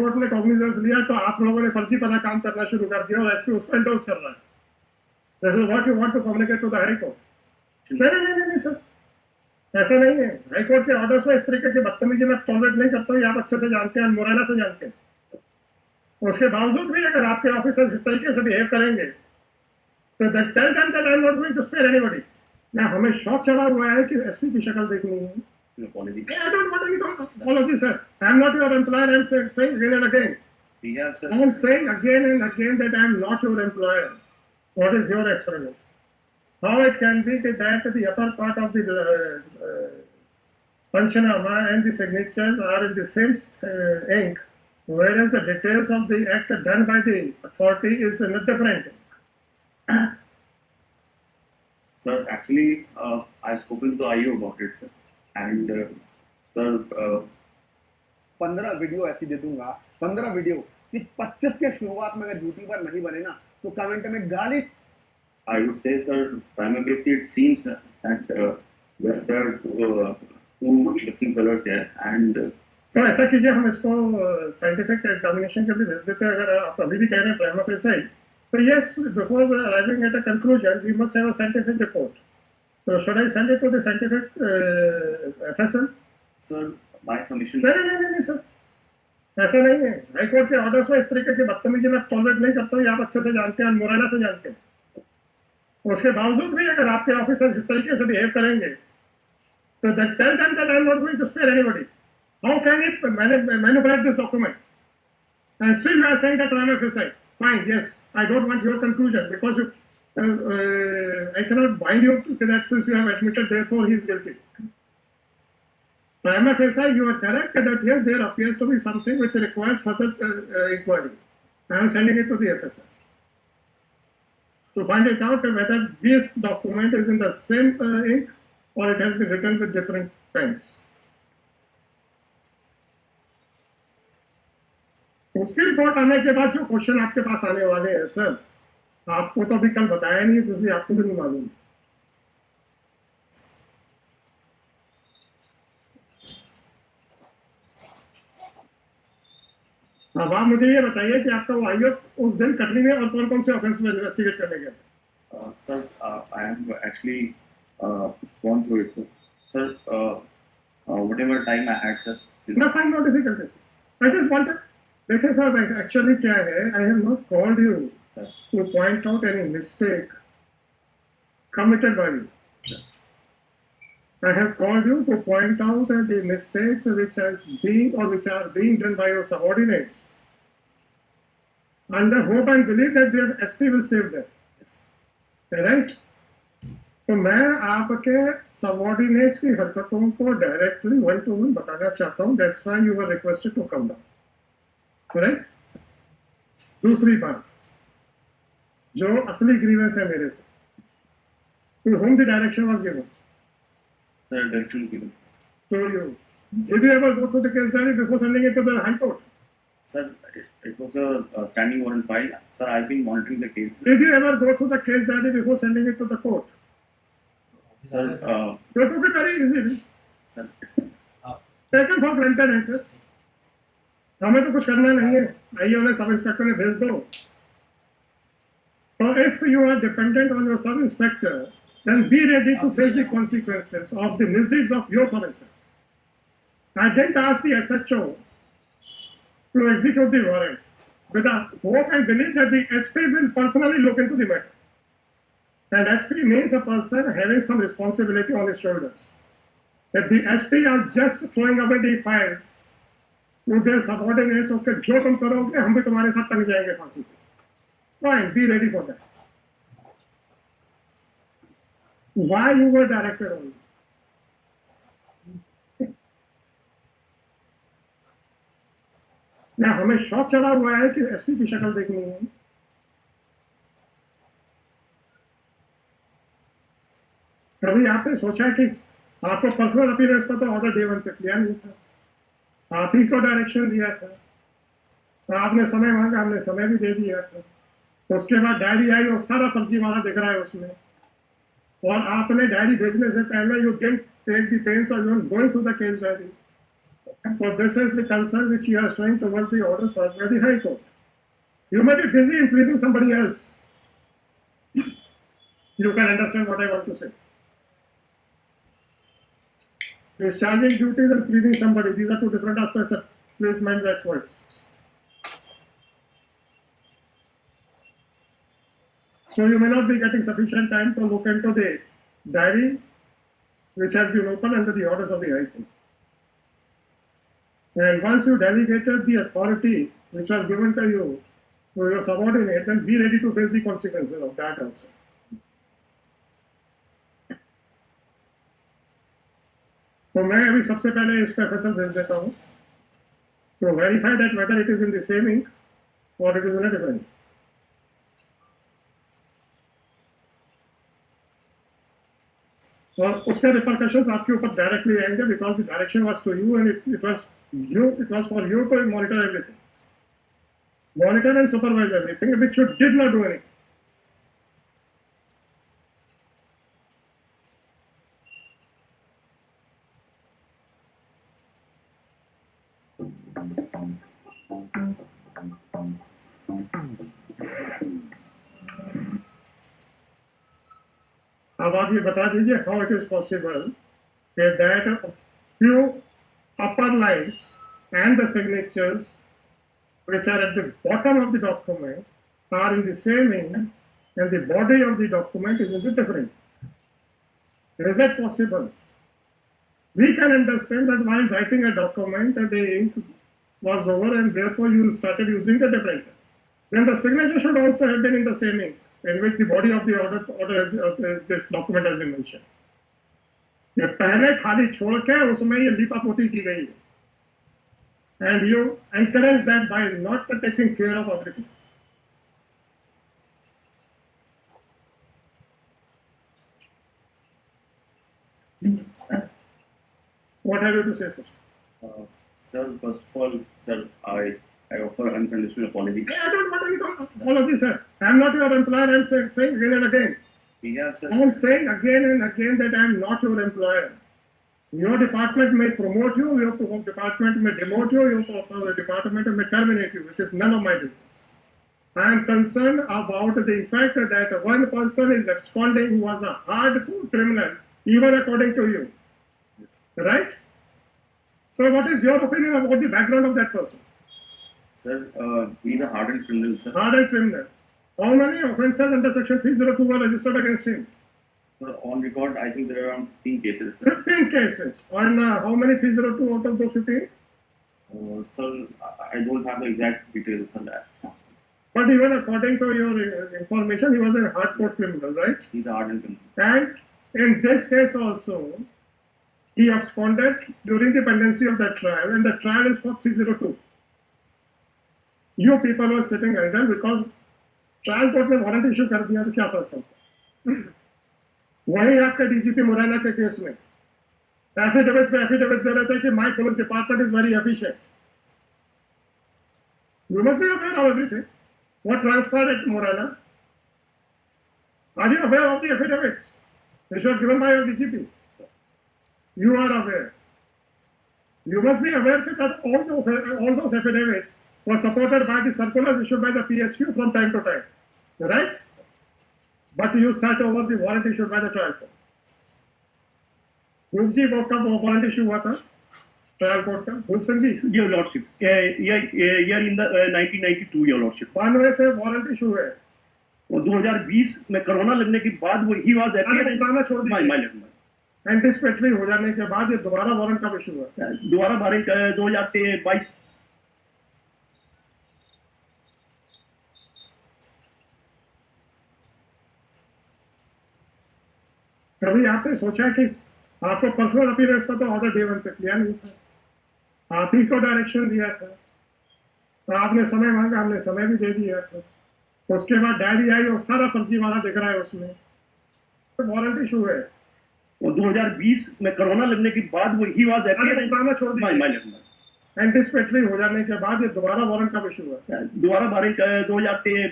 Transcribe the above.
Court ने cognizance लिया तो आप लोगों ने फर्जी पता काम करना शुरू कर दिया और एसपी उसको एंडोर्स कर रहा है। This is what you want to communicate to the high court. नहीं सर, ऐसा नहीं है। हाई कोर्ट के ऑर्डर्स में इस तरीके की बदतमीजी मैं टॉलरेट नहीं करता हूँ, आप अच्छे से जानते हैं, मुरैना से जानते हैं। उसके बावजूद भी अगर आपके ऑफिसर्स इस तरीके से बिहेव करेंगे तो tell them that I am not going to spare anybody. मैं हमें शौक चढ़ा हुआ है कि एसपी की शक्ल देखनी है। I don't want any apology, sir. I am not your employer. I am saying again and again. Yeah, sir. I am saying again and again that I am not your employer. What is your explanation? How it can be that the upper part of the Panchanama and the signatures are in the same ink, whereas the details of the act done by the authority is in a different ink? Sir, actually, I spoken to IU about it, sir. And sir, 15 video ऐसी दे दूंगा, 15 video कि 25 के शुरुआत में अगर duty पर नहीं बने ना तो कमेंट में गाली। I would say, sir, primarily it seems that there are two different colors here, and तो ऐसा कीजिए, हम इसको साइंटिफिक एग्जामिनेशन के लिए भेज देते हैं। अगर आप अभी भी कह रहे हैं प्राइमा फेसी, तो yes, before arriving at a conclusion we must have a scientific report. So should I send it to the scientific FSL? Sir, my submission. नहीं सर, ऐसा नहीं है। हाई कोर्ट के ऑर्डर्स में इस तरीके की बदतमीजी मैं टॉलरेट नहीं करता हूँ, आप अच्छे से जानते हैं, मुरैना से जानते हैं। उसके बावजूद भी अगर आपके ऑफिसर्स इस तरीके से बिहेव करेंगे तो tell them that I am not going to spare anybody. How can it manipulate this document and still you are saying that I am FSI? Fine, yes, I don't want your conclusion because you I cannot bind you to that since you have admitted, therefore he is guilty. Prima facie, you are correct that yes, there appears to be something which requires further inquiry. I am sending it to the FSI to find it out whether this document is in the same ink or it has been written with different pens. उसकी report आने के बाद जो question आपके पास आने वाले हैं sir, आपको तो अभी कल बताया नहीं, इसलिए आपको भी नहीं मालूम। अब आप मुझे ये बताइए कि आपका वो आईओ उस दिन कटनी में और कौन कौन से ऑफेंस में इन्वेस्टिगेट करने गया था? Sir, I am actually gone through it, sir. Whatever time I had, sir. No, fine, no difficulties. I just wanted. देखिए सर, एक्चुअली क्या है, I have not called you to point out any mistake committed by you. I have called you to point out the mistakes which are being done by your subordinates. And I hope and believe that the SP will save them. Right? तो मैं आपके subordinates की हरकतों को directly one to one बताना चाहता हूँ. That's why you were requested to come down. Correct? दूसरी बात, जो असली ग्रीवेंस है मेरे को, to whom the direction was given? Sir, direction given. To you. Did you ever go through the case diary before sending it to the High Court? Sir, it was a standing warrant file. Sir, I've been monitoring the case. Did you ever go through the case diary before sending it to the court? Sir, you took it very easily. Sir, Taken for granted answer. हमें तो कुछ करना नहीं है, आइए उन्हें sub inspector ने भेज दो। So if you are dependent on your sub inspector, then be ready to face the consequences of the misdeeds of your sub inspector. I didn't ask the SHO to execute the warrant with a hope and belief that the SP will personally look into the matter. And SP means a person having some responsibility on his shoulders. If the SP are just throwing away the files, their subordinates, okay, जो तुम करोगे हम भी तुम्हारे साथ टंग जाएंगे फांसी पे. Fine, be ready for that. Why you were directed only? ना हमें शौक चढ़ा हुआ है कि एसपी की शक्ल देखनी है. कभी आपने सोचा कि आपको पर्सनल अपीयरेंस का तो ऑर्डर डे 1 पे किया नहीं था, आप ही को डायरेक्शन दिया था, आपने समय मांगा, हमने समय भी दे दिया था. उसके बाद डायरी आई और सारा फर्जी वाला दिख रहा है उसमें, और आपने डायरी भेजने से पहले you didn't take the pains और you are going through the case diary. So this is the concern which you are showing towards the orders passed by the High Court. You may be busy in pleasing somebody else. You can understand what I want to say. Discharging duties and pleasing somebody, these are two different aspects of placement that works. So you may not be getting sufficient time to look into the diary which has been opened under the orders of the High Court. And once you delegated the authority which was given to you to your subordinate, then be ready to face the consequences of that also. तो मैं अभी सबसे पहले इस पे FSL भेज देता हूँ to verify that whether it is in the same ink or it is in a different. और उसके रिपरकशंस आपके ऊपर डायरेक्टली आएंगे because the direction was to you and it was for you to monitor everything. Monitor and supervise everything, which you did not do anything. अब आप ये बता दीजिए how it is possible that few upper lines and the signatures which are at the bottom of the document are in the same ink and the body of the document is in the different. Is that possible? We can understand that while writing a document the ink was over and therefore you started using the different. Then the signature should also have been in the same ink in which the body of the order has, this document has been mentioned. ये पहले खाली छोड़ के उसमें ये लिपापोती की गई है. And you encourage that by not taking care of everything. What have you to say, sir? Sir, first of all, sir, I offer unconditional apologies. I don't want any apology, sir. I am not your employer. I am saying again and again. Yeah, sir. I am saying again and again that I am not your employer. Your department may promote you, your department may demote you, your department may terminate you. It is none of my business. I am concerned about the fact that one person is absconding who was a hardcore criminal, even according to you. Right? So what is your opinion about the background of that person? Sir, he's a hardened criminal, sir. Hardened criminal. How many offences under section 302 were registered against him? On record, I think there are around 15 cases, sir. 15 cases. And how many 302 out of those 15? Sir, I don't have the exact details on that. But even according to your information, he was a hardcore criminal, right? He's a hardened criminal. And in this case also, he absconded during the pendency of the trial, and the trial is for 302. You people were sitting idle because trial court ने warrant issue कर दिया तो क्या फर्क पड़ता? वही आपके DGP Morena के केस में एफिडेविट्स दे रहे थे कि my police department is very efficient. You must be aware of everything. What transpired at Morana? Are you aware of the affidavits which were given by your DGP? You are aware. You must be aware that all those affidavits were supported by the circulars issued by the PHQ from time to time. Right? But you sat over the warrant issued by the trial court. Group G, वो कब warrant issue हुआ था? Trial court का? Gulshan ji? Your Lordship, year in the 1992, Your Lordship. बानवे से warrant issue है. वो 2020 में कोरोना लगने के बाद वो he was अरे बताना छोड़ दीजिए. एंटिसिपेटरी हो जाने के बाद ये दोबारा वारंट कब इशू हुआ? दोबारा वारंट 2022. कभी आपने सोचा कि आपको पर्सनल अपीयरेंस का तो ऑर्डर डे 1 पे किया नहीं था, आप ही को डायरेक्शन दिया था, तो आपने समय मांगा, हमने समय भी दे दिया था, उसके बाद डायरी आई और सारा फर्जीवाड़ा दिख रहा है उसमें, तो वारंट इशू है. वो 2020 में कोरोना लगने के बाद वो ही वाज बताना छोड़ दीजिए. एंटिसिपेटरी हो जाने के बाद ये दोबारा वारंट कब इशू हुआ? दोबारा वारंट 2023